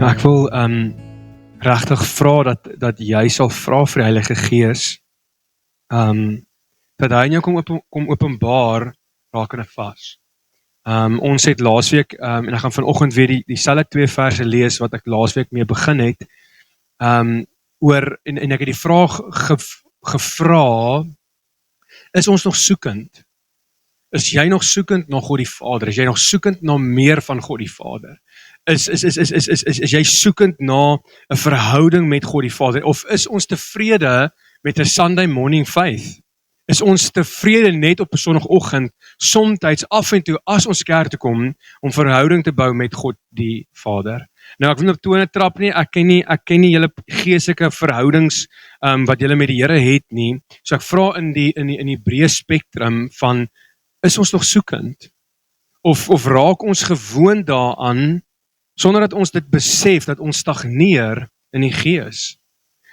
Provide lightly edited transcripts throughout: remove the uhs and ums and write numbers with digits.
Ek wil regtig vra dat jy sal vra vir die Heilige Gees, dat hy in jou kom openbaar rakende vas. Ons het laasweek, en ek gaan vanoggend weer dieselfde 2 verse lees wat ek laasweek mee begin het, en ek het die vraag gevra, is ons nog soekend? Is jy nog soekend na God die Vader? Is jy nog soekend na meer van God die Vader? Is jy soekend na 'n verhouding met God die Vader? Of is ons tevrede met 'n Sunday morning faith? Is ons tevrede net op 'n Sondagoggend, somtyds af en toe as ons kerk toe kom, om verhouding te bou met God die Vader? Nou ek wil nie op tone trap nie, ek ken nie julle geestelike verhoudings wat julle met die Here het nie. So ek vra in die breë spektrum van, is ons nog soekend? Of raak ons gewoond daaraan, sonder dat ons dit besef, dat ons stagneer in die gees?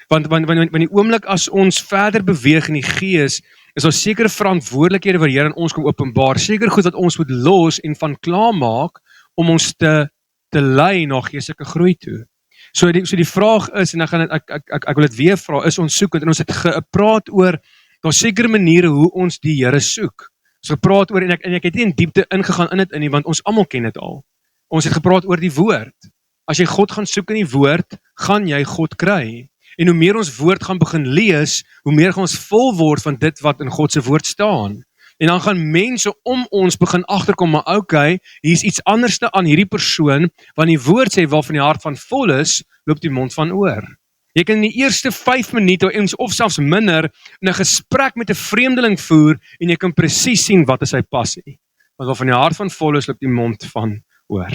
Want die oomblik as ons verder beweeg in die gees, is daar sekere verantwoordelikhede wat die Here aan ons kom openbaar, seker goed wat ons moet los en van klaarmaak, om ons te lei na geestelike groei toe. So die vraag is, en ek wil dit weer vra, is ons soekend? En ons het gepraat oor, daar sekere maniere hoe ons die Here soek. So gepraat oor, en ek het nie in diepte ingegaan in dit nie, want ons almal ken dit al. Ons het gepraat oor die woord. As jy God gaan soek in die woord, gaan jy God kry. En hoe meer ons woord gaan begin lees, hoe meer gaan ons vol word van dit wat in God se woord staan. En dan gaan mense om ons begin agterkom, maar okay, hier is iets anderste aan hierdie persoon, want die woord sê, waarvan die hart van vol is, loop die mond van oor. Jy kan in die eerste 5 minute, of selfs minder, in 'n gesprek met 'n vreemdeling voer, en jy kan presies sien wat is sy passie. Want waarvan die hart van vol is, loop die mond van oor.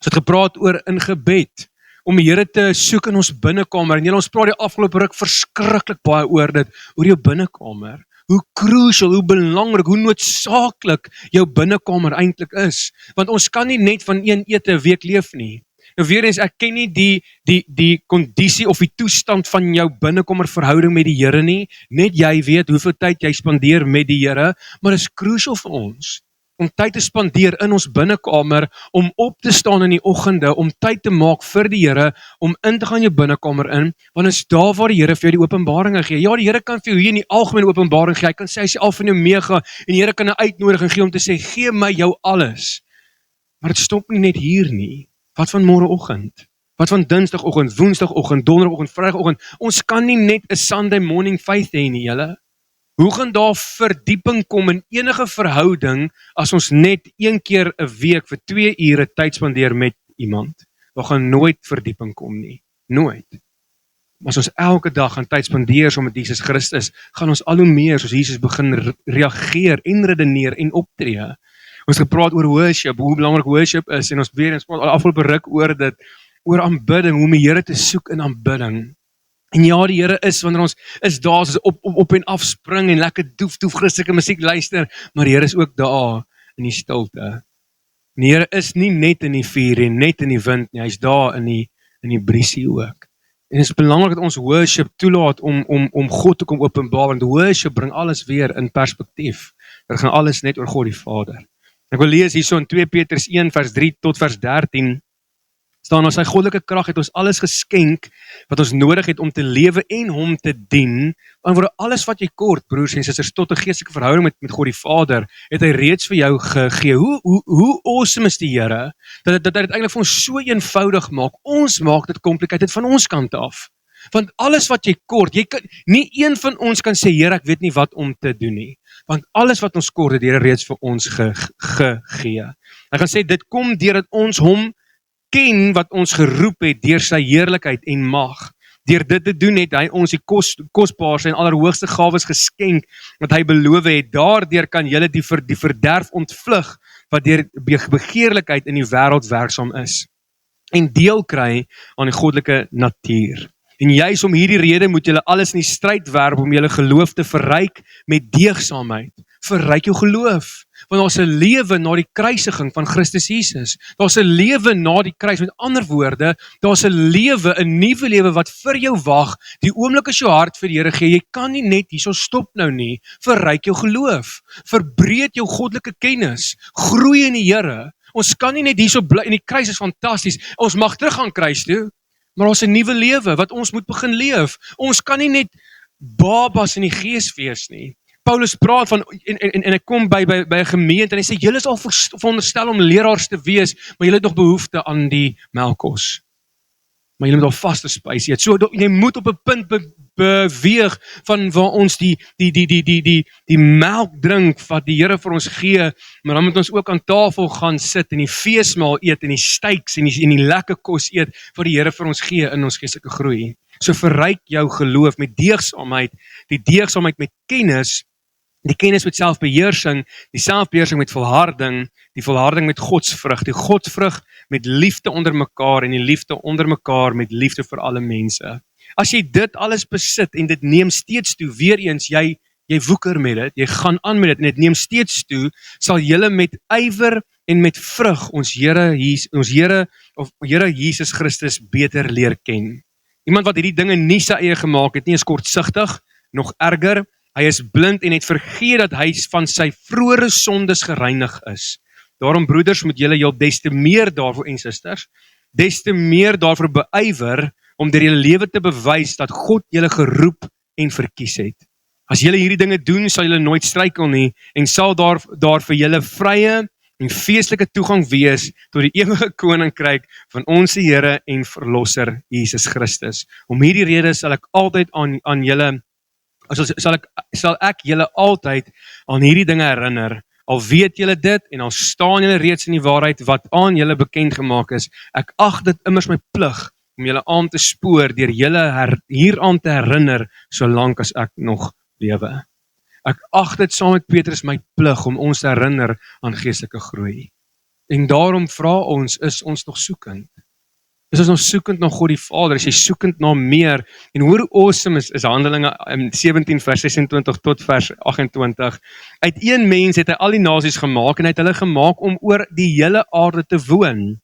So het gepraat oor in gebed, om die Here te soek in ons binnekamer, en ons praat die afgelope ruk verskriklik baie oor dit, oor jou binnekamer, hoe crucial, hoe belangrik, hoe noodsaaklik jou binnekamer eintlik is, want ons kan nie net van een ete 'n week leef nie. Nou weer eens, ek ken nie die kondisie of die toestand van jou binnekamer verhouding met die Here nie, net jy weet hoeveel tyd jy spandeer met die Here, maar dit is crucial vir ons, om tyd te spandeer in ons binnekamer, om op te staan in die oggende, om tyd te maak vir die Here, om in te gaan jou binnekamer in, want is daar waar die Here vir jou die openbaringe gee. Ja, die Here kan vir jou hier in die algemene openbaring gee, hy kan sê, hy sê Alfa en Omega, en die Here kan 'n uitnodiging gee om te sê, gee my jou alles. Maar dit stop nie net hier nie. Wat van môreoggend? Wat van dinsdagoggend, woensdagoggend, donderdagoggend, vrydagoggend? Ons kan nie net 'n Sunday morning faith hê nie, julle. Hoe gaan daar verdieping kom in enige verhouding as ons net 1 keer 'n week vir 2 ure tyd spandeer met iemand? Daar gaan nooit verdieping kom nie. Nooit. Maar as ons elke dag gaan tyd spandeer saam met Jesus Christus, gaan ons al hoe meer soos Jesus begin reageer en redeneer en optree. Ons het gepraat oor worship, hoe belangrik worship is, en ons praat al afgelope ruk oor dit, oor aanbidding, hoe om die Here te soek in aanbidding. En ja, die Here is, wanneer ons is daar, soos op en af spring en lekker doef Christelike musiek luister, maar die Here is ook daar in die stilte. Die Here is nie net in die vuur en net in die wind nie, hy is daar in die briesie ook. En het is belangrik dat ons worship toelaat om God te kom openbaar, want worship bring alles weer in perspektief. Dit gaan alles net oor God die Vader. Ek wil lees hierso in 2 Petrus 1 vers 3 tot vers 13, staan, as sy goddelike krag het ons alles geskenk, wat ons nodig het om te lewe en hom te dien, want voor alles wat jy kort, broers en susters, tot 'n geestelike verhouding met God die Vader, het hy reeds vir jou gegee. Hoe awesome is die Here, dat hy dit eintlik vir ons so eenvoudig maak, ons maak dit complicated van ons kant af. Want alles wat jy kort, nie een van ons kan sê, Here, ek weet nie wat om te doen nie. Want alles wat ons kort, het die Here reeds vir ons gegee. Hy gaan sê, dit kom deurdat ons hom ken wat ons geroep het deur sy heerlikheid en mag. Deur dit te doen het hy ons die kosbaarste en allerhoogste gawes geskenk wat hy beloof het. Daardeur kan julle die verderf ontvlug wat deur begeerlikheid in die wêreld werksaam is en deel kry aan die goddelike natuur. En juis om hierdie rede moet julle alles in die stryd werp om julle geloof te verryk met deegsaamheid. Verryk jou geloof. want daar's 'n lewe na die kruisiging van Christus Jesus. Daar's 'n lewe na die kruis. Met ander woorde, daar's 'n lewe, 'n nuwe lewe wat vir jou wag. Die oomblik as jou hart vir die Here gee, jy kan nie net hierso stop nou nie. Verryk jou geloof, verbreed jou goddelike kennis, groei in die Here. Ons kan nie net hierso bly en die kruis is fantasties. Ons mag terug aan kruis toe, maar ons 'n nuwe lewe wat ons moet begin leef. Ons kan nie net babas in die gees wees nie. Paulus praat van, en hy kom by 'n gemeente en hy sê, julle is al veronderstel om leraars te wees, maar julle het nog behoefte aan die melkkos. Maar julle moet al vaste spys eet. So jy moet op 'n punt beweeg van waar ons die melk drink wat die Here vir ons gee, maar dan moet ons ook aan tafel gaan sit en die feesmaal eet en die steaks en die lekker kos eet wat die Here vir ons gee in ons geestelike groei. So verryk jou geloof met deegsaamheid, die deegsaamheid met kennis, die kennis met selfbeheersing, die selfbeheersing met volharding, die volharding met godsvrug, die godsvrug met liefde onder mekaar en die liefde onder mekaar met liefde vir alle mense. As jy dit alles besit en dit neem steeds toe, weer eens, jy woeker met dit, jy gaan aan met dit en dit neem steeds toe, sal julle met ywer en met vrug ons Here Jesus Christus beter leer ken. Iemand wat hierdie dinge nie sy eie gemaak het nie, is kortsigtig, nog erger, hy is blind en het vergeet dat hy van sy vroeëre sondes gereinig is. Daarom broeders moet julle des te meer daarvoor en susters, des te meer daarvoor beywer om deur julle lewe te bewys dat God julle geroep en verkies het. As julle hierdie dinge doen, sal julle nooit struikel nie en sal daar vir julle vrye en feestelike toegang wees tot die ewige koninkryk van ons Here en Verlosser Jesus Christus. Om hierdie rede sal ek altyd aan julle sal ek julle altyd aan hierdie dinge herinner. Al weet julle dit en al staan julle reeds in die waarheid wat aan julle bekend gemaak is. Ek ag dit immers my plig om julle aan te spoor deur julle hieraan te herinner solank as ek nog lewe. Ek ag dit saam met Petrus my plig om ons te herinner aan geestelike groei. En daarom vra ons, is ons nog soekend? Is ons nog soekend na God die Vader? Is jy soekend na meer? En hoe awesome is Handelinge 17 vers 26 tot vers 28. Uit een mens het hy al die nasies gemaak en hy het hulle gemaak om oor die hele aarde te woon.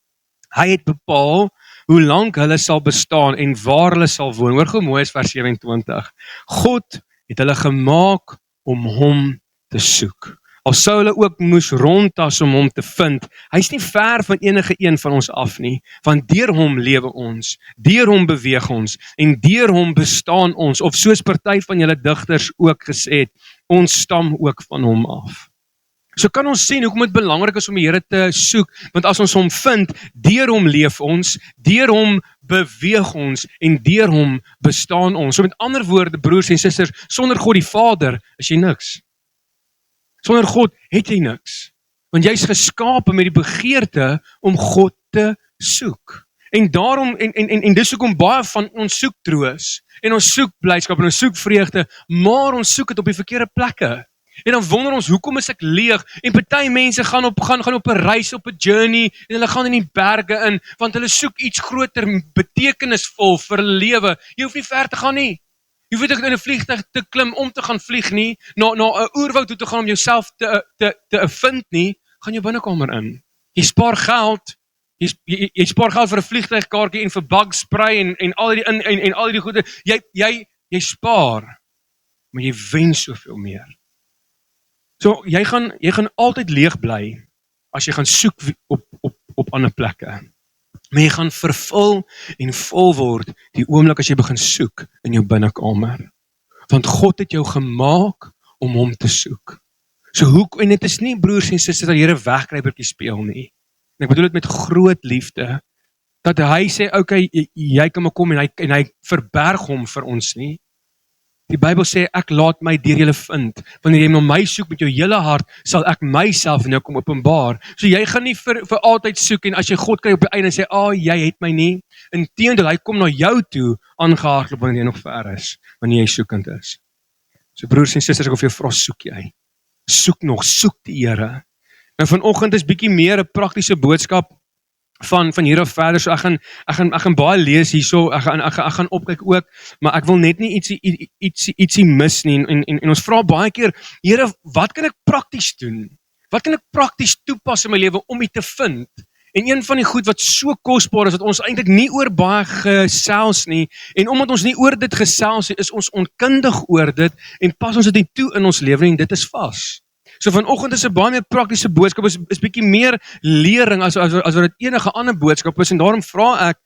Hy het bepaal hoe lank hulle sal bestaan en waar hulle sal woon. Hoor hoe mooi is vers 27. God het hulle gemaak om hom te soek. Al sou hulle ook moes rondtas om hom te vind. Hy's nie ver van enige een van ons af nie, want deur hom lewe ons, deur hom beweeg ons en deur hom bestaan ons, of soos party van julle digters ook gesê het, ons stam ook van hom af. So kan ons sien hoekom dit belangrik is om die Here te soek, want as ons hom vind, deur hom leef ons, deur hom beweeg ons en deur hom bestaan ons. So met ander woorde, broers en susters, sonder God die Vader is jy niks. Sonder God het jy niks, want jy is geskape met die begeerte om God te soek. En daarom, en dis hoekom baie van ons soek troos, en ons soek blydskap, en ons soek vreugde, maar ons soek dit op die verkeerde plekke. En dan wonder ons, hoekom is ek leeg? En party mense gaan op 'n reis, op 'n journey, en hulle gaan in die berge in, want hulle soek iets groter, betekenisvol vir hulle lewe. Jy hoef nie ver te gaan nie. Jy hoef nie in 'n vliegtuig te klim om te gaan vlieg nie, na 'n oerwoud toe te gaan om jouself te vind nie, gaan jou binnekamer in. Jy spaar geld, jy spaar geld vir 'n vliegtuigkaartjie en vir bug spray en al die goede. Jy spaar, maar jy wen soveel meer. So jy gaan altyd leeg bly as jy gaan soek op ander plekke. Maar jy gaan vervul en vol word die oomblik as jy begin soek in jou binnekamer. Want God het jou gemaak om hom te soek. So en dit is nie broers en susters dat die Here wegkruipertjie speel nie. En ek bedoel dit met groot liefde, dat hy sê, okay, jy kan maar kom en hy verberg hom vir ons nie. Die Bybel sê, ek laat my deur julle vind. Wanneer jy na my soek met jou hele hart, sal ek myself in jou kom openbaar. So jy gaan nie vir altyd soek, en as jy God kry op die einde en sê, jy het my nie. Inteendeel, hy kom na jou toe, aangehardloop wanneer jy nog ver is, wanneer jy soekend is. So broers en susters, ek wil vir jou vra, soek jy? Soek die Here. Nou vanoggend is bietjie meer 'n praktiese boodskap van hier af verder, so ek gaan baie lees hierso, ek gaan opkyk ook, maar ek wil net nie ietsie mis nie, en ons vra baie keer, Here, wat kan ek prakties doen? Wat kan ek prakties toepas in my lewe om dit te vind? En een van die goed wat so kosbaar is, wat ons eintlik nie oor baie gesels nie, en omdat ons nie oor dit gesels nie, is ons onkundig oor dit, en pas ons dit nie toe in ons lewe nie, en dit is vas. So vanoggend is 'n baie meer praktiese boodskap, is bietjie meer lering as wat dit enige ander boodskap is, en daarom vra ek,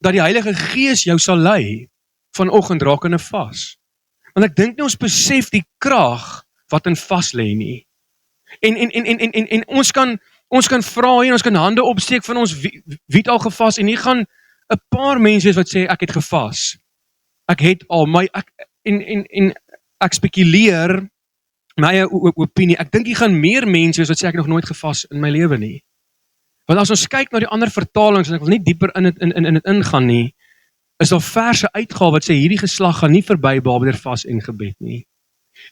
dat die Heilige Gees jou sal lei, vanoggend rakende vas. Want ek dink nie ons besef die krag, wat in vas lê nie. En ons kan vra en ons kan hande opsteek van ons wie het al gevas, en hier gaan 'n paar mense wat sê ek het gevas. Ek het al en ek spekuleer my eie opinie. Ek dink hier gaan meer mense wat sê ek nog nooit gevas in my lewe nie. Want as ons kyk na die ander vertalings, en ek wil nie dieper in dit ingaan nie, is daar verse uitgehaal wat sê hierdie geslag gaan nie verby behalwe deur vas en gebed nie.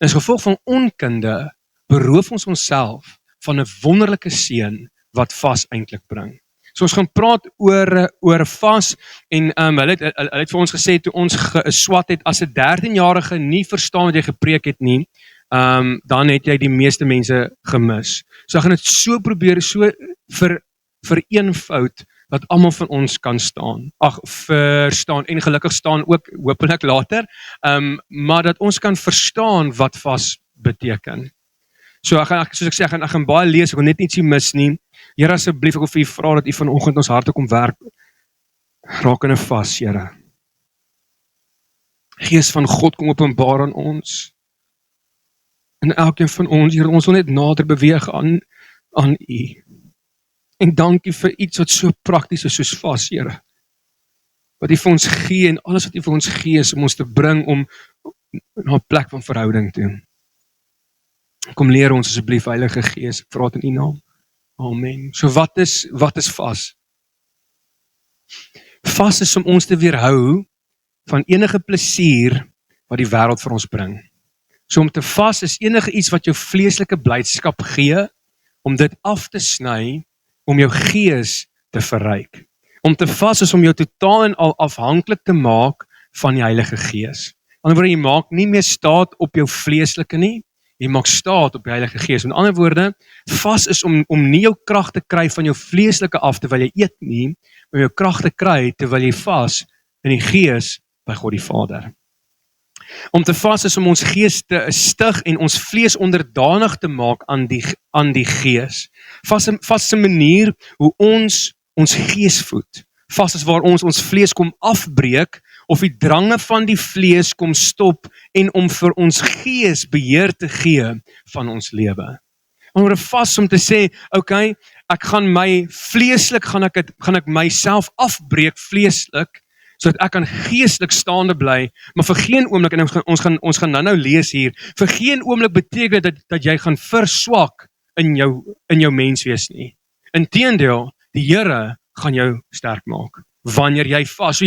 En as gevolg van onkunde beroof ons onsself van 'n wonderlike seën wat vas eintlik bring. So ons gaan praat oor vas, en hulle het vir ons gesê toe ons geswat het, as 'n 13-jarige nie verstaan wat jy gepreek het nie, dan het jy die meeste mense gemis. So ek gaan dit so probeer vereenvoud dat almal van ons kan verstaan, en gelukkig staan ook hopelik later, maar dat ons kan verstaan wat vas beteken. So soos ek sê, ek gaan baie lees, ek wil net ietsie mis nie. Here, asseblief, ek wil vir u vra dat u vanoggend ons harte kom werk rakende vas, Here. Gees van God, kom openbaar aan ons. En elkeen van ons, Here, ons wil net nader beweeg aan u. En dankie vir iets wat so prakties is soos vas, Here. Wat u vir ons gee, en alles wat u vir ons gee is om ons te bring om na 'n plek van verhouding toe. Kom leer ons asseblief, Heilige Gees, ek vra dit in u naam. Amen. So wat is vas? Vas is om ons te weerhou van enige plesier wat die wêreld vir ons bring. So om te vas is enige iets wat jou vleeslike blydskap gee, om dit af te sny, om jou gees te verryk. Om te vas is om jou totaal en al afhanklik te maak van die Heilige Gees. Aan die ander woorde, jy maak nie meer staat op jou vleeslike nie, jy maak staat op die Heilige Gees. Met ander woorde, vas is om nie jou krag te kry van jou vleeslike af terwyl jy eet nie, maar jou krag te kry terwyl jy vas in die Gees by God die Vader. Om te vas is om ons gees te stig en ons vlees onderdanig te maak aan die Gees. Vas is 'n manier hoe ons gees voed. Vas is waar ons vlees kom afbreek, of die drange van die vlees kom stop, en om vir ons gees beheer te gee van ons lewe. Maar vas om te sê, okay, ek gaan my vleeslik, gaan ek myself afbreek vleeslik, sodat ek kan geestelik staande bly, maar vir geen oomblik, en ons gaan nou lees hier, vir geen oomblik beteken dat jy gaan verswak in jou menswees nie. Inteendeel, die Here gaan jou sterk maak, wanneer jy vas. So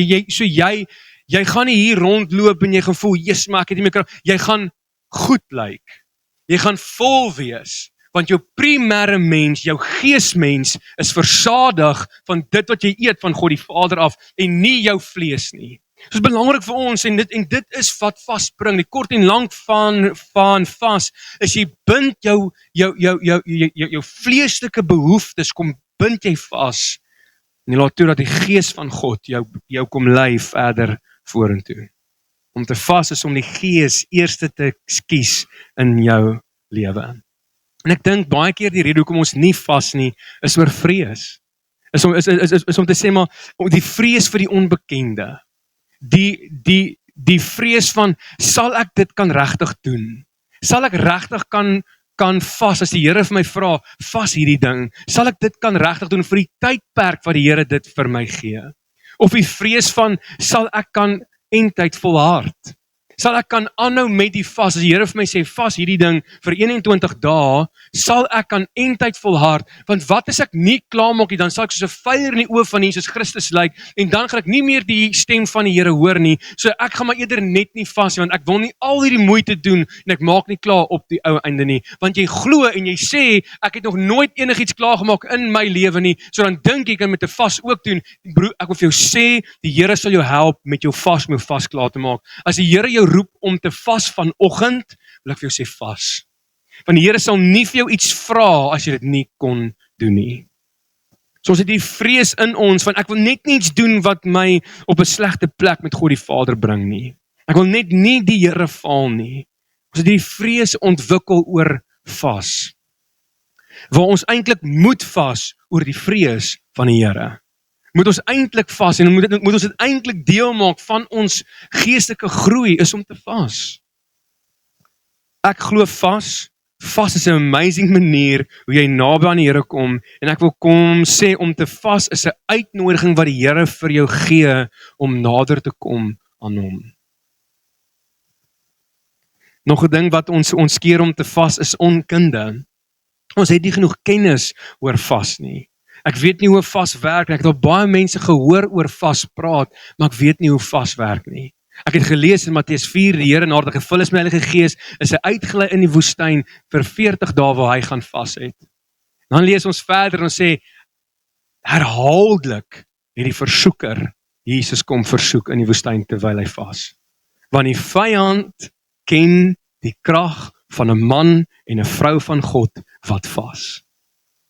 jy gaan nie hier rondloop en jy gaan voel, yes, maar ek het nie meer krag. Jy gaan goed lyk. Jy gaan vol wees, want jou primêre mens, jou geesmens, is versadig van dit wat jy eet van God die Vader af, en nie jou vlees nie. Dit is belangrik vir ons, en dit is wat vasbring. Die kort en lank van vas, is jy bind jou vleeslike behoeftes, kom bind jy vas, en jy laat toe dat die Gees van God jou kom lei verder vorentoe. Om te vas is om die Gees eerste te kies in jou lewe. En ek dink baie keer die rede hoekom ons nie vas nie, is oor vrees. Is om te sê, maar die vrees vir die onbekende. Die vrees van, sal ek dit kan regtig doen? Sal ek regtig kan vas, as die Here vir my vra, vas hierdie ding, sal ek dit kan regtig doen vir die tydperk wat die Here dit vir my gee? Of die vrees van, sal ek kan eindtyd volhard? Sal ek kan aanhou met die vas, as die Here vir my sê, vas hierdie ding vir 21 dae, sal ek kan eindtyd volhard, want wat as ek nie klaarmaak nie, dan sal ek soos 'n vuier in die oë van Jesus Christus lyk, en dan gaan ek nie meer die stem van die Here hoor nie, so ek gaan maar eerder net nie vas nie, want ek wil nie al hierdie moeite doen, en ek maak nie klaar op die ou einde nie, want jy glo en jy sê, ek het nog nooit enigiets klaar gemaak in my lewe nie, so dan dink jy kan met 'n vas ook doen. Broer, ek wil vir jou sê, die Here sal jou help met jou vas klaar te maak. As die Here jou roep om te vas vanoggend, wil ek vir jou sê vas. Want die Here sal nie vir jou iets vra as jy dit nie kon doen nie. So ons het die vrees in ons van ek wil net nie iets doen wat my op 'n slegte plek met God die Vader bring nie. Ek wil net nie die Here faal nie. Ons het die vrees ontwikkel oor vas. Waar ons eintlik moet vas oor die vrees van die Here. Moet ons eintlik vas en moet ons dit eintlik deel maak van ons geestelike groei is om te vas. Ek glo vas is 'n amazing manier hoe jy naby aan die Here kom en ek wil kom sê om te vas is 'n uitnodiging wat die Here vir jou gee om nader te kom aan hom. Nog 'n ding wat ons keer om te vas is onkunde. Ons het nie genoeg kennis oor vas nie. Ek weet nie hoe vas werk nie. Ek het al baie mense gehoor oor vas praat, maar ek weet nie hoe vas werk nie. Ek het gelees in Matteus 4, die Here nadat hy gevul is met die Heilige Gees, is hy uitgelei in die woestyn vir 40 dae waar hy gaan vas het. Dan lees ons verder en ons sê, herhaaldelik het die versoeker Jesus kom versoek in die woestyn terwyl hy vas. Want die vyand ken die krag van 'n man en 'n vrou van God wat vas.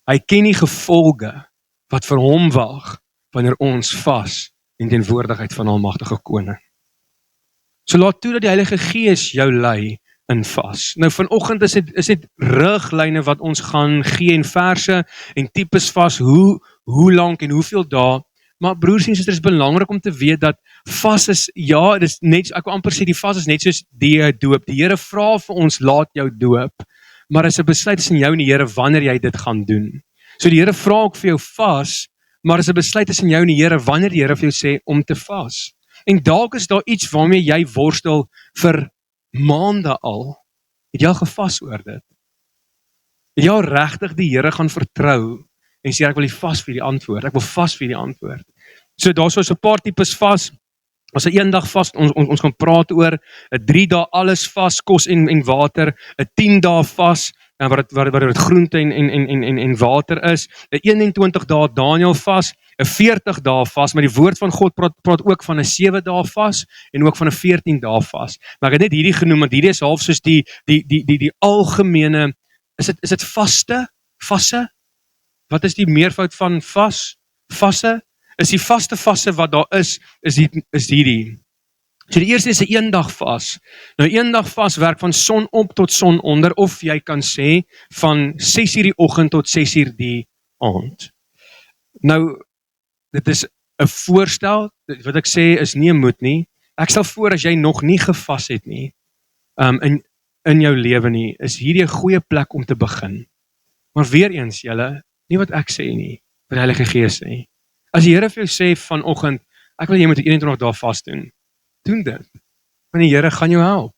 Hy ken die gevolge wat vir hom wag wanneer ons vas in teenwoordigheid van Almagtige Koning. So laat toe dat die Heilige Gees jou lei in vas. Nou vanoggend is dit riglyne wat ons gaan gee en verse en tipes vas, hoe lank en hoeveel dae. Maar broers en susters, is belangrik om te weet dat vas is, ja, dis net, ek wil amper sê die vas is net soos die doop. Die Here vra vir ons, laat jou doop. Maar is 'n besluit tussen jou en die Here wanneer jy dit gaan doen. So die Here vra ook vir jou vas, maar is 'n besluit tussen jou en die Here wanneer die Here vir jou sê om te vas. En dalk is daar iets waarmee jy worstel vir maande al. Het jy al gevas oor dit? Het jy al regtig die Here gaan vertrou en sê ek wil vas vir die antwoord. Ek wil vas vir die antwoord. So daar is 'n paar tipes vas. As 'n eendag vas, ons gaan praat oor 'n 3 dae alles vas, kos en water, 'n 10 dae vas, waar dit groente en water is, 'n 21 dae Daniël vas, 'n 40 dae vas, maar die woord van God praat ook van 'n 7 dae vas en ook van 'n 14 dae vas. Maar ek het net hierdie genoem want hierdie is half soos die algemene, is dit vasse? Wat is die meervoud van vas? Vasse? Is die vaste wat daar is hierdie. So die eerste is 'n eendag vas. Nou eendag vas werk van son op tot son onder, of jy kan sê van 6:00 die oggend tot 6:00 die aand. Nou, dit is 'n voorstel, wat ek sê is nie 'n moet nie. Ek stel voor as jy nog nie gevas het nie, in jou lewe nie, is hierdie 'n goeie plek om te begin. Maar weer eens, julle, nie wat ek sê nie, wat die Heilige Gees sê. As die Here vir jou sê vanoggend, ek wil jy moet 21 dae vas doen dit. Want die Here gaan jou help.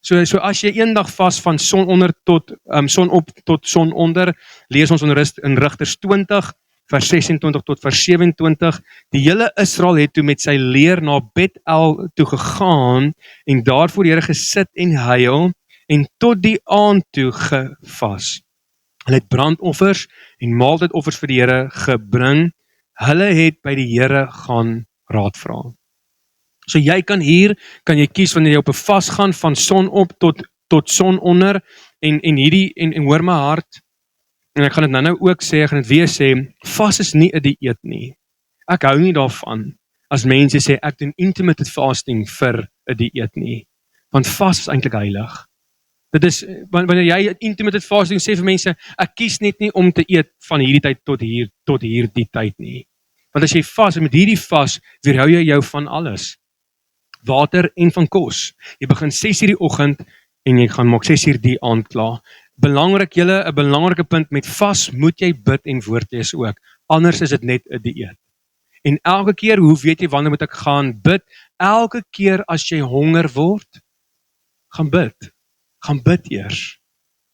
So as jy eendag vas van son onder tot son op tot son onder, lees ons in Rigters 20 vers 26 tot vers 27. Die hele Israel het toe met sy leer na Bethel toe gegaan en daar voor die Here gesit en huil en tot die aand toe gevas. Hulle het brandoffers en maaltydoffers vir die Here gebring. Hulle het by die Here gaan raad vra. So jy kan jy kies wanneer jy op 'n vas gaan van son op tot son onder en hoor my hart, en ek gaan dit nou ook sê, ek gaan dit weer sê, vas is nie 'n dieet nie. Ek hou nie daarvan as mense sê ek doen intermittent fasting vir 'n dieet nie, want vas is eintlik heilig. Dit is, wanneer jy intermittent fasting sê vir mense, ek kies net nie om te eet van hierdie tyd tot hierdie tyd nie. Want as jy vas, en met hierdie vas, weerhou jy jou van alles. Water en van kos. Jy begin 6:00 die oggend, en jy gaan maak 6:00 die aand klaar. Belangrik, julle, 'n belangrike punt met vas, moet jy bid en woord lees ook. Anders is dit net 'n dieet. En elke keer, hoe weet jy wanneer moet ek gaan bid? Elke keer as jy honger word, gaan bid. Gaan bid eers.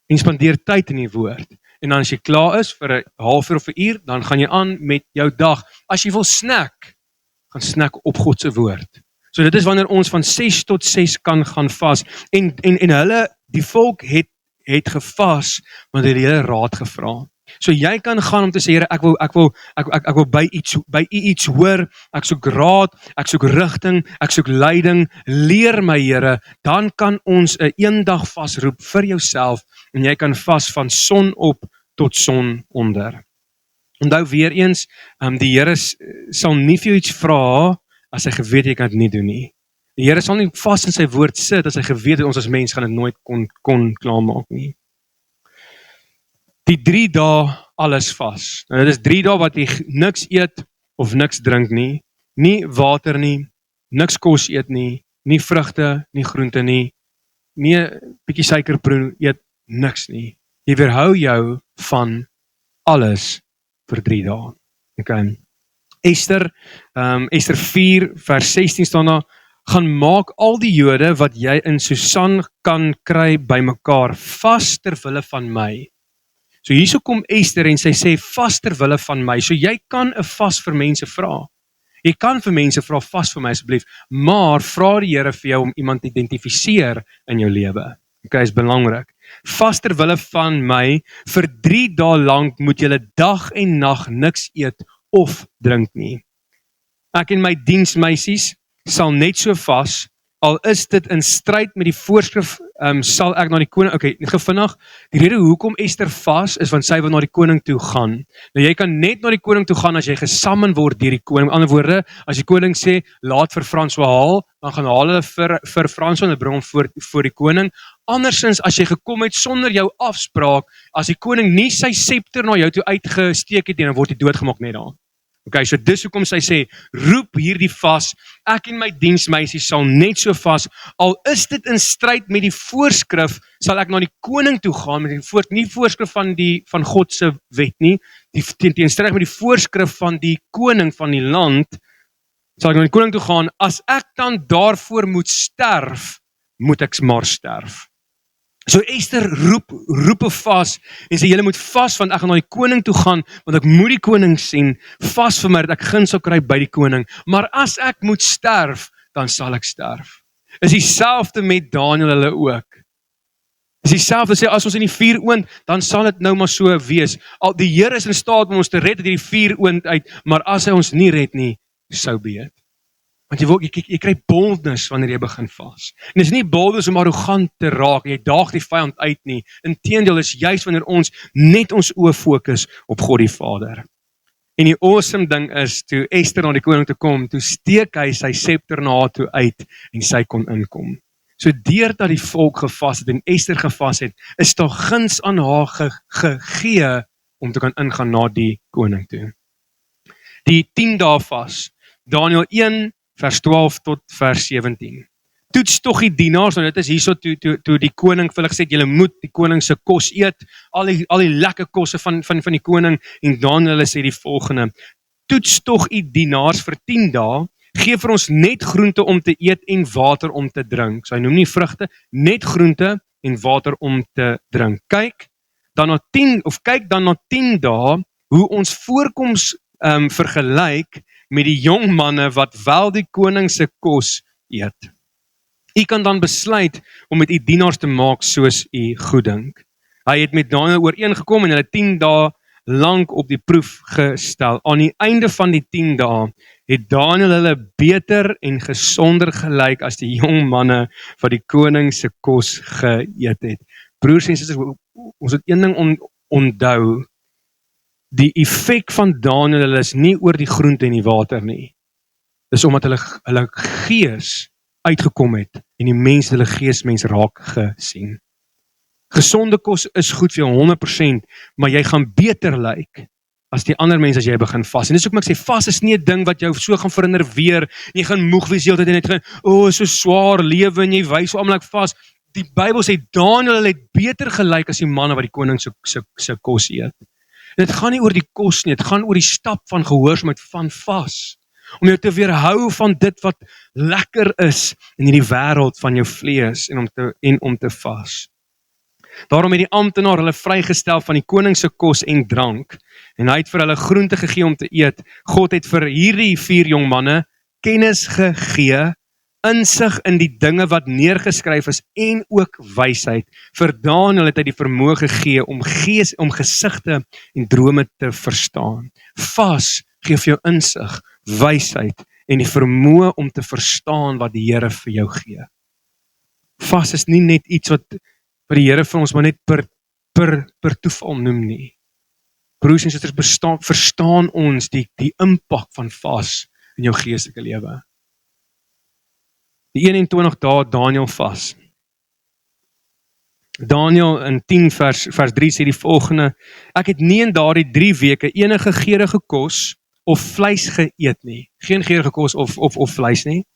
En spandeer tyd in die woord. En dan as jy klaar is vir 'n halfuur of 'n uur, dan gaan jy aan met jou dag. As jy wil snack, gaan snack op God se woord. So dit is wanneer ons van 6 tot 6 kan gaan vas. En hulle, die volk het gevas, want hulle het die hele raad gevra. So jy kan gaan om te sê, Here, ek wil by u iets hoor, ek soek raad, ek soek rigting, ek soek leiding, leer my Here, dan kan ons 'n eendag vasroep vir jouself, en jy kan vas van son op tot son onder. Onthou weer eens, die Here sal nie vir jou iets vra, as hy geweet jy kan dit nie doen nie. Die Here sal nie vas in sy woord sit, as hy geweet het ons as mens gaan dit nooit kon klaarmaak nie. Die 3 dae alles vas. Nou, dit is 3 dae wat jy niks eet of niks drink nie, nie water nie, niks kos eet nie, nie vrugte, nie groente nie, nie 'n bietjie suikerproe eet, niks nie. Jy weerhou jou van alles vir 3 dae. Okay. Ester 4 vers 16 staan daar, gaan maak al die Jode wat jy in Susan kan kry bymekaar vas ter wille van my. So hierso kom Ester en sy sê vas ter wille van my. So jy kan 'n vas vir mense vra. Jy kan vir mense vra vas vir my asseblief, maar vra die Here vir jou om iemand te identifiseer in jou lewe. Okay, is belangrik. Vas ter wille van my, vir 3 dae lank moet julle dag en nag niks eet of drink nie. Ek en my diensmeisies sal net so vas, al is dit in stryd met die voorskrif, sal ek na die koning, okay, vinnig, die rede hoekom Ester vas, is want sy wil na die koning toe gaan. Nou jy kan net na die koning toe gaan, as jy gesammen word deur die koning. Met ander woorde, as die koning sê, laat vir François haal, dan gaan haal hulle vir François, en hulle bring hom voor die koning. Andersins, as jy gekom het sonder jou afspraak, as die koning nie sy scepter na jou toe uitgesteek het, dan word hy doodgemaak net daar. Okay, so dis hoekom sy sê, roep hierdie vas, ek en my diensmeisie sal net so vas, al is dit in stryd met die voorskrif, sal ek na die koning toe gaan, met nie voorskrif van God se wet nie, teen stryd met die voorskrif van die koning van die land, sal ek na die koning toe gaan, as ek dan daarvoor moet sterf, moet ek maar sterf. So Ester roep 'n vas en sê julle moet vas, want ek gaan na die koning toe gaan, want ek moet die koning sien, vas vir my dat ek guns sal kry by die koning, maar as ek moet sterf, dan sal ek sterf. Is dieselfde met Daniël hulle ook. Is dieselfde, sê as ons in die vuur oond, dan sal dit nou maar so wees. Al die Here is in staat om ons te red uit die vuur oond uit, maar as hy ons nie red nie, so be it. Want jy kry boldness wanneer jy begin vas. En dit is nie boldness om arrogant te raak, jy daag die vyand uit nie. Inteendeel is juist wanneer ons net ons oë fokus op God die Vader. En die awesome ding is, toe Ester na die koning toe kom, toe steek hy sy scepter na haar toe uit, en sy kon inkom. So deurdat die volk gevas het, en Ester gevas het, is daar guns aan haar gegee, om te kan ingaan na die koning toe. Die 10 dae vas, Daniël 1, vers 12 tot vers 17. Toets tog die dienaars, nou dit is hierso toe die koning vir hulle gesê, julle moet die koning se kos eet, al die lekker kosse van die koning, en Daniël sê die volgende, toets tog die dienaars vir 10 dae, gee vir ons net groente om te eet en water om te drink. So hy noem nie vrugte, net groente en water om te drink. Kyk dan na 10 dae, hoe ons voorkoms vergelyk met die jong manne wat wel die koning se kos eet. U kan dan besluit om met u dienaars te maak soos u goeddink. Hy het met Daniël ooreengekom en hulle 10 dae lank op die proef gestel. Aan die einde van die 10 dae het Daniël hulle beter en gesonder gelyk as die jong manne wat die koning se kos geëet het. Broers en susters, ons het een ding onthou, die effek van Daniël is nie oor die groente en die water nie. Dis omdat hulle gees uitgekom het en die mens hulle geesmens raak gesien. Gesonde kos is goed vir jou 100%, maar jy gaan beter lyk as die ander mense as jy begin vas. En dis hoekom ek sê, vas is nie 'n ding wat jou so gaan verinnerveer, en jy gaan moeg wees die hele tyd en net gaan, so swaar lewe en jy wys so almal ek vas. Die Bybel sê, Daniël het beter gelyk as die manne wat die koning se kos eet. En dit gaan nie oor die kos nie, dit gaan oor die stap van gehoorsaamheid van vas. Om jou te weerhou van dit wat lekker is in hierdie wêreld van jou vlees en om te vas. Daarom het die amptenaar hulle vrygestel van die koning se kos en drank, en hy het vir hulle groente gegee om te eet. God het vir hierdie 4 jong manne kennis gegee insig in die dinge wat neergeskryf is en ook wysheid. Vir Daniël het hy die vermoë gegee om gesigte en drome te verstaan. Vas gee vir jou insig, wysheid en die vermoë om te verstaan wat die Here vir jou gee. Vas is nie net iets wat die Here vir ons maar net per toeval noem nie. Broers en susters, verstaan ons die impak van vas in jou geestelike lewe. Die 21 dae Daniël vas. Daniël in 10 vers 3 sê die volgende: Ek het nie in daardie 3 weke enige geurende kos of vleis geëet nie. Geen geurende kos of vleis nie.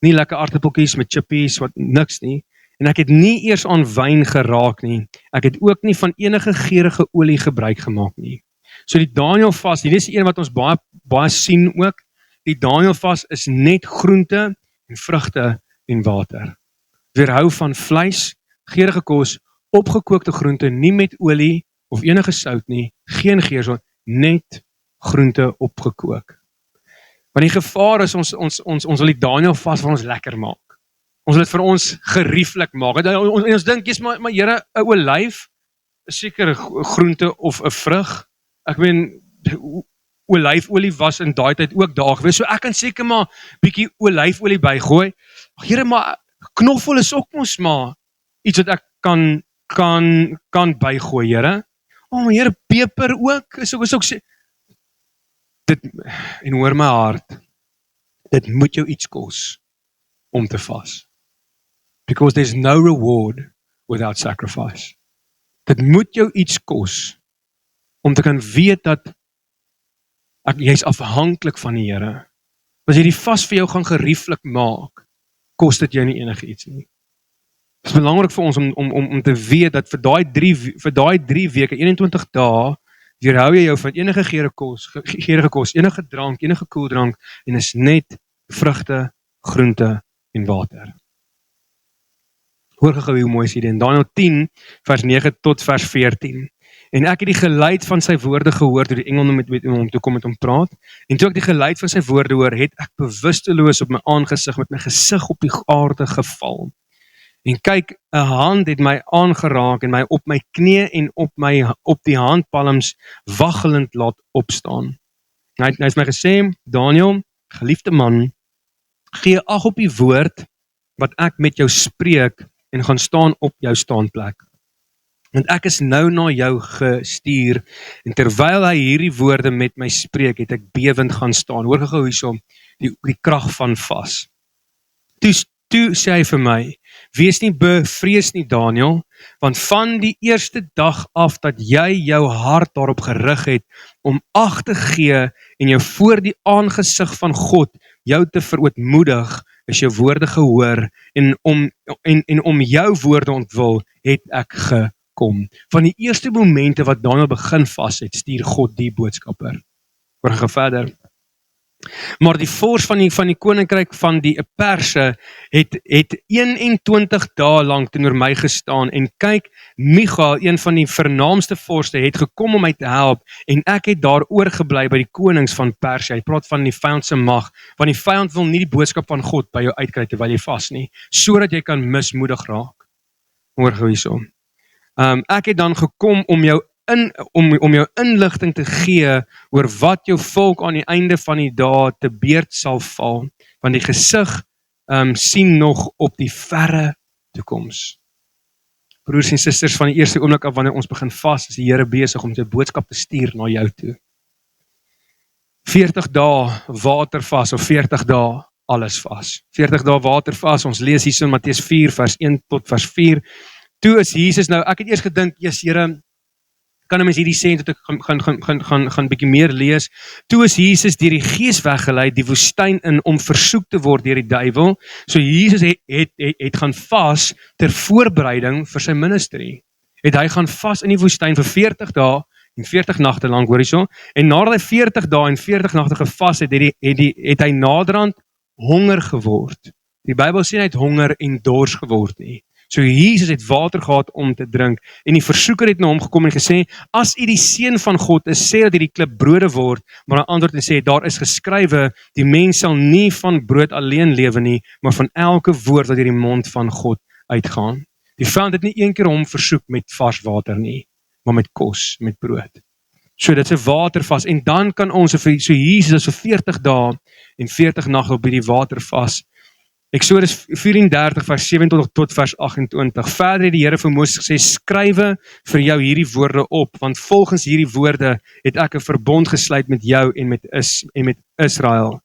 Nie lekker aardappeltjies met chippies, wat niks nie. En ek het nie eers aan wyn geraak nie. Ek het ook nie van enige geurende olie gebruik gemaak nie. So die Daniël vas, hier is die een wat ons baie sien ook. Die Daniël vas is net groente en vrugte en water. Weerhou van vleis, geurende kos, opgekookte groente, nie met olie of enige sout nie, geen geursel, net groente opgekook. Want die gevaar is ons wil die Daniël vas vir ons lekker maak. Ons wil dit vir ons gerieflik maak. En ons dink, jy's maar Here, 'n olyf, is seker groente of 'n vrug. Ek meen, olyfolie was in daai tyd ook daar gewees, so ek kan seker maar bietjie olyfolie bygooi. Here, maar knoffel is ook mos maar iets wat ek kan bygooi, Here. Maar Here, peper ook, is ook sê. Dit, en hoor my hart, dit moet jou iets kos om te vas. Because there's no reward without sacrifice. Dit moet jou iets kos om te kan weet dat jy's afhanklik van die Here. As jy die vas vir jou gaan gerieflik maak, kos dit jou nie enige iets nie. Dit is belangrik vir ons om te weet dat vir daai 3 weke, 21 dae, weerhou jy jou van enige geurende kos, enige drank, enige koeldrank, en is net vrugte, groente en water. Hoor gou hoe mooi is hierdie in Daniël 10 vers 9 tot vers 14. En ek het die geluid van sy woorde gehoor toe die engel met hom toe kom met hom praat. En toe ek die geluid van sy woorde hoor, het ek bewusteloos op my aangesig met my gesig op die aarde geval. En kyk, 'n hand het my aangeraak en my op my knie en op die handpalms waggelend laat opstaan. Hy het my gesê, Daniël, geliefde man, gee ag op die woord wat ek met jou spreek en gaan staan op jou staanplek. Want ek is nou na jou gestuur en terwyl hy hierdie woorde met my spreek, het ek bewend gaan staan. Hoor gou hierso die krag van vas. Toe sê hy vir my, wees nie bevrees nie, Daniël, want van die eerste dag af dat jy jou hart daarop gerig het om ag te gee en jou voor die aangesig van God jou te verootmoedig, is jou woorde gehoor en om jou woorde ontwil het ek gekom. Van die eerste momente wat Daniël begin vas het, stuur God die boodskapper. Hoor gaan verder. Maar die vors van die koninkryk van die Perse het 21 dae lank teenoor my gestaan en kyk, Michael, een van die vernaamste vorste, het gekom om my te help en ek het daar oorgebly by die konings van Perse. Hy praat van die vyand se mag, want die vyand wil nie die boodskap van God by jou uitkry terwyl jy vas nie, sodat jy kan mismoedig raak. Hoor gou hierso. Ek het dan gekom om jou inligting te gee oor wat jou volk aan die einde van die dae te beurt sal val, want die gesig sien nog op die verre toekoms. Broers en susters, van die eerste oomblik af wanneer ons begin vas, is die Here besig om sy boodskap te stuur na jou toe. 40 dae watervas of 40 dae alles vas. 40 dae watervas, ons lees hier in Matteus 4 vers 1 tot vers 4. Toe is Jesus nou, ek het eers gedink, Here, kan 'n mens hierdie sê, dat ek gaan bietjie meer lees. Toe is Jesus deur die Gees weggelei die woestyn in om versoek te word deur die duiwel. So Jesus het gaan vas ter voorbereiding vir sy ministry. Het hy gaan vas in die woestyn vir 40 dae en 40 nagte lank, hoor hierso. En nadat hy 40 dae en 40 nagte gevas het hy naderhand honger geword. Die Bybel sê hy het honger en dors geword nie. So Jesus het water gehad om te drink. En die versoeker het na hom gekom en gesê, as u die seun van God is, sê dat hierdie klip brode word. Maar hy antwoord en sê, daar is geskrywe, die mens sal nie van brood alleen lewe nie, maar van elke woord wat uit die mond van God uitgaan. Die vyand het nie een keer hom versoek met vars water nie, maar met kos, met brood. So dit is 'n watervas, en dan kan ons, so Jesus is vir 40 dae en 40 nagte op hierdie watervas. Eksodus 34 vers 27 tot vers 28. Verder het die Here vir Moses gesê, skrywe vir jou hierdie woorde op, want volgens hierdie woorde het ek 'n verbond gesluit met jou en met Israel.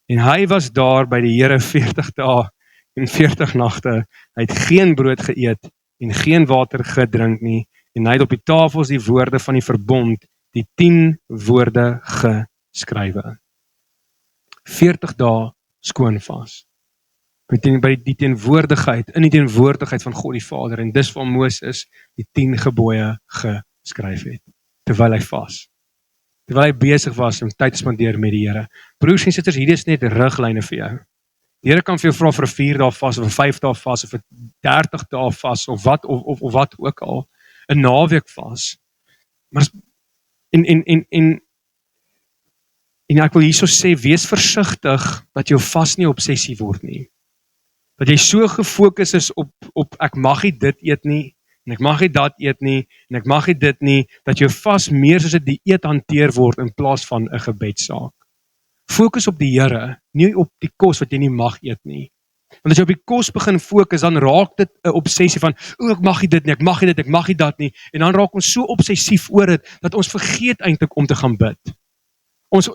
En hy was daar by die Here 40 dae en 40 nagte. Hy het geen brood geëet en geen water gedrink nie, en hy het op die tafels die woorde van die verbond, die 10 woorde geskrywe. 40 dae skoon vas. By die teenwoordigheid, in die teenwoordigheid van God die Vader, en dis waar Moses die 10 gebooie geskryf het, terwyl hy vas. Terwyl hy besig was om tyd te spandeer met die Here. Broers en susters, hierdie is net riglyne vir jou. Die Here kan vir jou vra vir 'n 4 dae vas, of 'n 5 dae vas, of 'n 30 dae vas, of wat ook al, 'n naweek vas. Maar en ek wil hierso sê, wees versigtig dat jou vas nie obsessie word nie. Dat jy so gefokus is op ek mag nie dit eet nie, en ek mag nie dat eet nie, en ek mag nie dit nie, dat jou vas meer soos 'n dieet hanteer word in plaas van 'n gebedsaak. Fokus op die Here, nie op die kos wat jy nie mag eet nie. Want as jy op die kos begin fokus, dan raak dit 'n obsessie van, ek mag nie dit nie, ek mag nie dit, ek mag nie dat nie, en dan raak ons so obsessief oor dit, dat ons vergeet eintlik om te gaan bid. Ons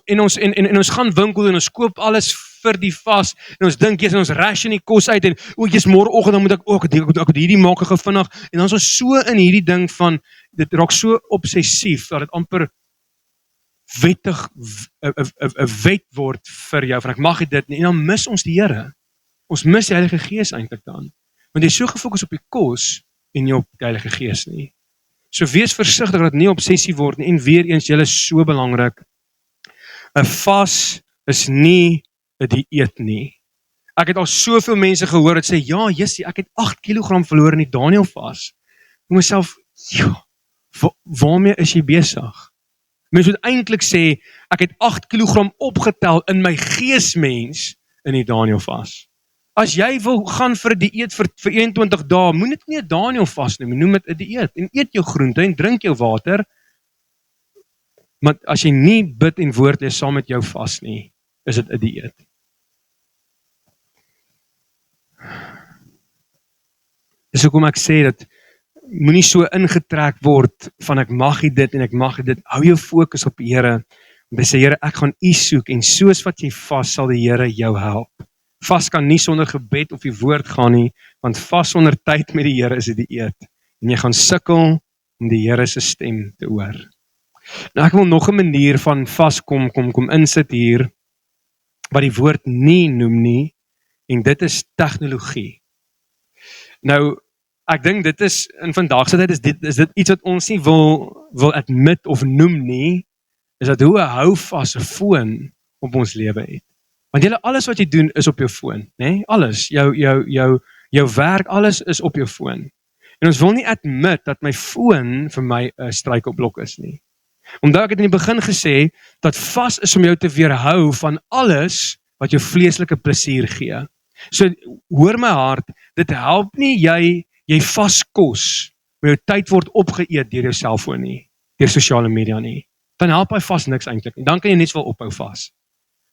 gaan winkel en ons koop alles vir die vas, en ons dink en ons ration die kos uit, en jy's môreoggend dan moet ek hierdie maak gou vinnig, en dan is ons so in hierdie ding van, dit raak so obsessief, dat dit amper wettig 'n wet word vir jou, van ek mag nie dit nie, en dan mis ons die Here. Ons mis die Heilige Gees eintlik dan, want jy is so gefokus op die kos, en nie op die Heilige Gees nie. So wees versigtig dat dit nie obsessie word nie, en weer eens, julle is so belangrik, 'n vas is nie 'n dieet nie. Ek het al soveel mense gehoor wat sê, ja, Jessie, ek het 8 kg verloor in die Daniel vas. Ek myself, ja, waarmee is jy besig? Mense moet eintlik sê, ek het 8 kg opgetel in my geesmens in die Daniel vas. As jy wil gaan vir 'n dieet vir 21 dae, moet dit nie 'n Daniel vas nie, noem dit 'n dieet, en eet jou groente en drink jou water. Maar as jy nie bid en woord lees saam met jou vas nie, is dit 'n dieet. Dis hoekom ek sê dat moenie so ingetrek word van ek mag nie dit en ek mag nie dit. Hou jou fokus op die Here. En sê, Here, ek gaan U soek, en soos wat jy vas, sal die Here jou help. Vas kan nie sonder gebed of die woord gaan nie, want vas sonder tyd met die Here is 'n dieet. En jy gaan sukkel om die Here se stem te hoor. Nou ek wil nog 'n manier van vas kom insit hier, wat die woord nie noem nie, en dit is tegnologie. Nou, ek dink dit is, in vandag se tyd is dit iets wat ons nie wil admit of noem nie, is dat hoe 'n hou vas 'n foon op ons lewe het. Want alles wat jy doen is op jou foon, né? Alles, jou werk, alles is op jou foon. En ons wil nie admit dat my foon vir my 'n struikelblok is nie. Omdat ek het in die begin gesê, dat vas is om jou te weerhou van alles wat jou vleeslike plesier gee. So, hoor my hart, dit help nie jy vas kos, maar jou tyd word opgeëet deur jou selfoon nie, deur sosiale media nie. Dan help hy vas niks eintlik, en dan kan jy net wel ophou vas.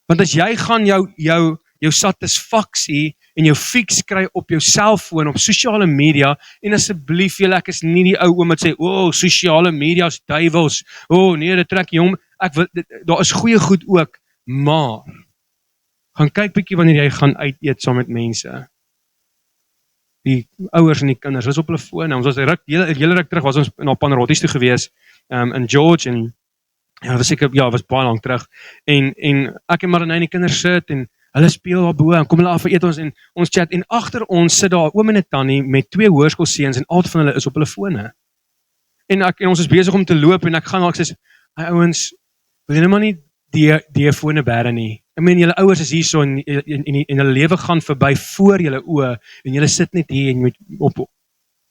Want as jy gaan jou satisfaksie en jou fix kry op jou selfoon, op sosiale media, en asseblief julle, ek is nie die ou oom wat sê, sosiale media is duiwels, nee, dit trek jy om, daar is goeie goed ook, maar, gaan kyk bietjie wanneer jy gaan uit eet saam met mense, die ouers en die kinders, is op hulle fone, ons was hele ruk terug, was ons na Panarotties toe gewees, in George, en was baie lang terug, en ek en Marlene en die kinders sit, en hulle speel daarbo, en kom hulle af eet ons, en ons chat, en agter ons sit daar oom en 'n tannie, met 2 hoërskoolseuns, en al van hulle is op hulle fone, en ons is besig om te loop, en ek gaan al, ek sê, hy ouens, wil julle maar nie die fone bære nie, ek meen, julle ouers is hier so, en hulle lewe gaan verby voor julle oë, en julle sit net hier, en jy moet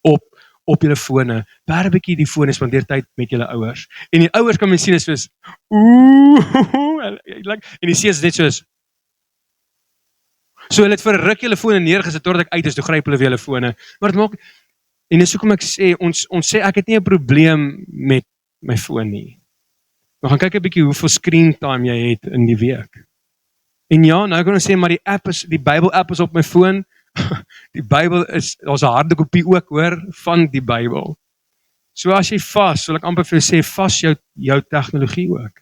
op julle fone, baie bietjie die fone spandeer tyd met julle ouers. En die ouers kan mens sien is soos, en die seuns net soos, so hulle het vir 'n ruk julle fone neergesit totdat ek uit is, toe gryp hulle weer hulle fone. Maar dit maak, en dis hoekom ek sê, ons sê ek het nie 'n probleem met my foon nie. Maar gaan kyk 'n bietjie hoeveel screen time jy het in die week. En ja, nou kan ons sê, maar die Bybel app is op my foon. Die Bybel is, daar's 'n harde kopie ook hoor, van die Bybel. So as jy vas, wil ek amper vir jou sê, vas jou tegnologie ook.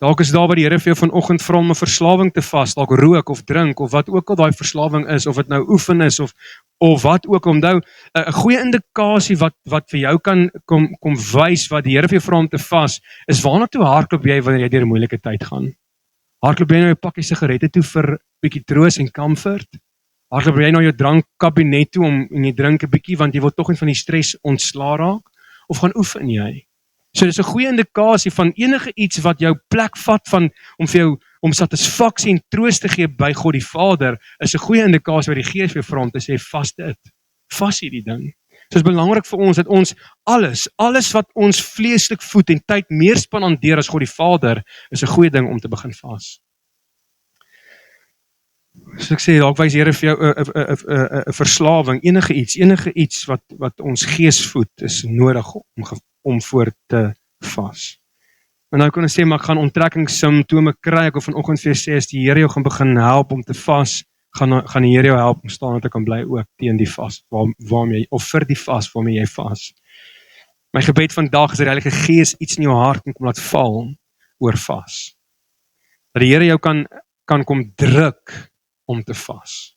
Dalk is daar waar die Here vir jou vanoggend vra om 'n verslawing te vas, dalk rook of drink, of wat ook al daai verslawing is, of dit nou oefen is, of wat ook, onthou, 'n goeie indikasie wat vir jou kan kom wys, wat die Here vir jou vra om te vas, is waarna toe hardloop jy wanneer jy deur 'n moeilike tyd gaan? Hardloop jy nou 'n pakkie sigarette toe vir bietjie troos en comfort? Hardloop jy nou jou drankkabinet toe en jy drink 'n bietjie want jy wil tog net van die stres ontslaa raak? Of gaan oefen jy? So dis 'n goeie indikasie van enige iets wat jou plek vat van om vir jou om satisfaksie en troos te gee by God die Vader, is 'n goeie indikasie wat die Gees vir jou vra om te sê, vas dit. Vas hierdie ding. So dit is belangrik vir ons dat ons alles wat ons vleeslik voed en tyd meer spandeer as God die Vader, is 'n goeie ding om te begin vas. So ek sê, dalk wys die Here vir jou 'n verslawing, enige iets wat ons gees voed, is nodig om voor te vas. En nou kan ons sê, maar ek gaan onttrekkingssimptome kry, ek wil vanoggend vir jou sê, as die Here jou gaan begin help om te vas, gaan die Here jou help om staan en te kan bly ook teen die vas, waarmee jy, of vir die vas waarmee jy vas. My gebed vandag is dat die Heilige Gees iets in jou hart kom laat val oor vas. Dat die Here jou kan kom druk om te vas.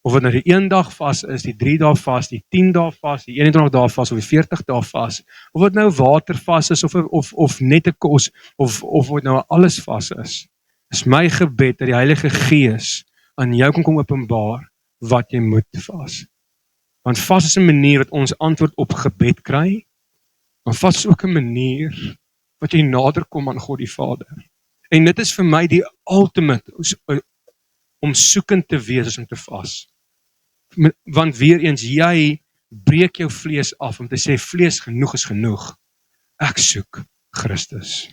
Of dit nou die 1 dag vas is, die 3 dae vas, die 10 dae vas, die 21 dae vas, of die 40 dae vas, of dit nou water vas is, of net 'n kos, of dit nou alles vas is my gebed dat die Heilige Gees aan jou kan kom openbaar wat jy moet vas. Want vas is 'n manier wat ons antwoord op gebed kry, maar vas is ook 'n manier wat jy nader kom aan God die Vader. En dit is vir my die ultimate, om soekend te wees as om te vas. Want weer eens, jy breek jou vlees af om te sê, vlees genoeg is genoeg. Ek soek Christus.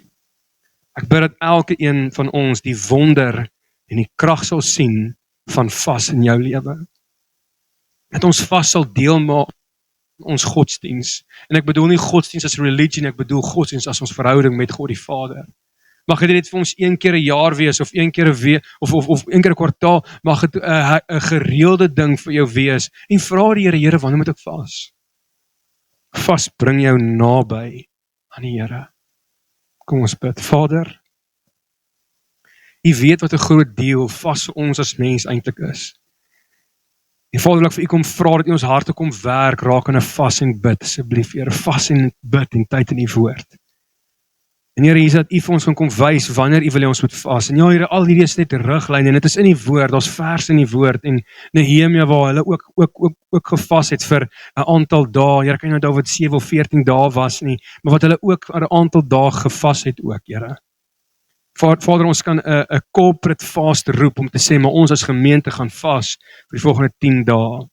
Ek bid dat elke een van ons die wonder en die krag sal sien van vas in jou lewe. Dat ons vas sal deel maak ons godsdiens. En ek bedoel nie godsdiens as religion, ek bedoel godsdiens as ons verhouding met God die Vader. Mag dit net vir ons 1 keer 'n jaar wees, of 1 keer 'n week, of 1 keer 'n kwartaal, mag dit 'n gereelde ding vir jou wees. En vra die Here, wanneer moet ek vas? Vas bring jou naby aan die Here. Kom ons bid. Vader, U weet wat 'n groot deel vas vir ons as mens eintlik is. En Vader, wil ek vir U kom vra dat U ons harte kom werk, raak in 'n vas en bid, asseblief, Here, vas en bid en tyd in U woord. En Here, hier is dat U vir ons kan kom wys wanneer U wil hê ons moet vas. En ja, Here, al hierdie is net riglyne en dit is in die woord, daar's verse in die woord en Nehemia waar hulle ook gevas het vir 'n aantal dae. Here, kan jy onthou wat 7 of 14 dae was nie, maar wat hulle ook vir 'n aantal dae gevas het ook, Here. Vader, ons kan 'n corporate fast roep om te sê, maar ons as gemeente gaan vas vir die volgende 10 dae.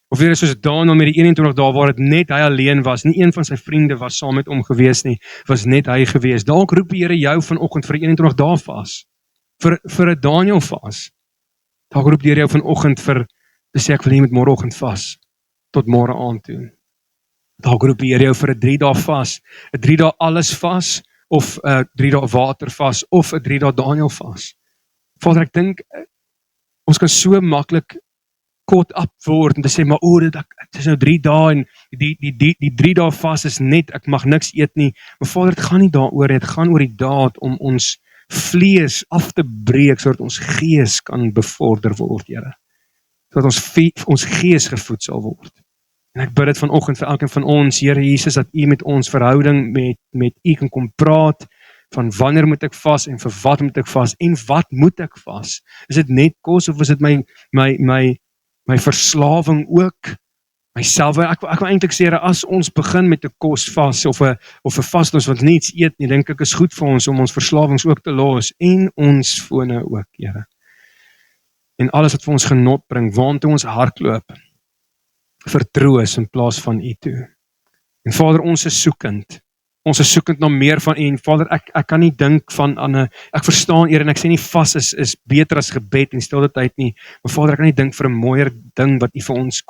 Of weer soos Daniel met die 21 dae waar dit net hy alleen was, nie een van sy vriende was saam met hom gewees nie, was net hy gewees. Dalk roep die Here jou vanoggend vir 21 dae vas, vir 'n Daniel vas. Dalk roep die Here jou vanoggend vir te sê ek wil jy met môreoggend vas, tot môre aand toe. Dalk roep die Here jou vir 'n 3 dae vas, 'n 3 dae alles vas, of 'n 3 dae water vas, of 'n 3 dae Daniel vas. Vader, ek dink, ons kan so maklik caught up word en te sê, maar dit is nou 3 dae en die 3 dae vas is net, ek mag niks eet nie, maar Vader, dit gaan nie daaroor, dit gaan oor die daad om ons vlees af te breek, sodat ons gees kan bevorder word, Here. Sodat ons gees gevoed sal word. En ek bid dit vanoggend vir elkeen van ons, Here Jesus, dat U met ons verhouding met U kan kom praat, van wanneer moet ek vas en vir wat moet ek vas en wat moet ek vas? Is dit net kos of is dit my verslawing ook, myself, ek wil eintlik sê, as ons begin met 'n kosvas of 'n vas ons wat niets eet nie, dink ek is goed vir ons om ons verslawings ook te los, en ons fone ook, Here. En alles wat vir ons genot bring, waantoe ons hardloop. vertroos in plaas van U toe. En Vader, ons is soekend. Ons is soekend na meer van U. En Vader, ek kan nie dink van aan ek verstaan Here en ek sê nie vas is beter as gebed en stilte tyd nie. Maar Vader, ek kan nie dink vir 'n mooier ding wat U vir ons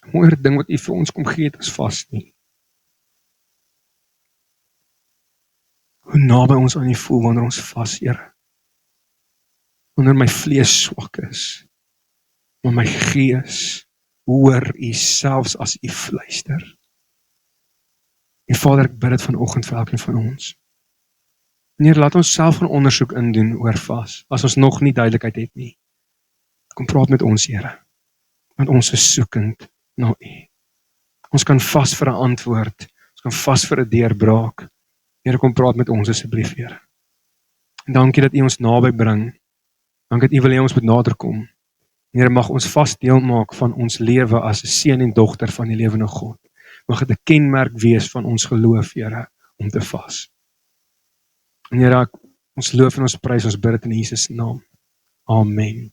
'n mooier ding wat U vir ons kom gee het as vas nie. Hoe naby ons aan U voel wanneer ons vas, Here. Wanneer my vlees swak is, maar my gees hoor U selfs as U fluister. En Vader, ek bid dit vanoggend vir elkeen van ons. Here, laat ons self 'n ondersoek indoen oor vas, as ons nog nie duidelikheid het nie. Kom praat met ons, Here, want ons is soekend na U. Ons kan vas vir 'n antwoord, ons kan vas vir 'n deurbraak. Here, kom praat met ons asseblief, Here. En dankie dat U ons naby bring. Dankie dat U wil hê ons moet nader kom. Here, mag ons vas deel maak van ons lewe as 'n seun en dogter van die lewende God. Mag dit 'n kenmerk wees van ons geloof, Here, om te vas. En Here, ons loof en ons prys, ons bid dit in Jesus naam. Amen.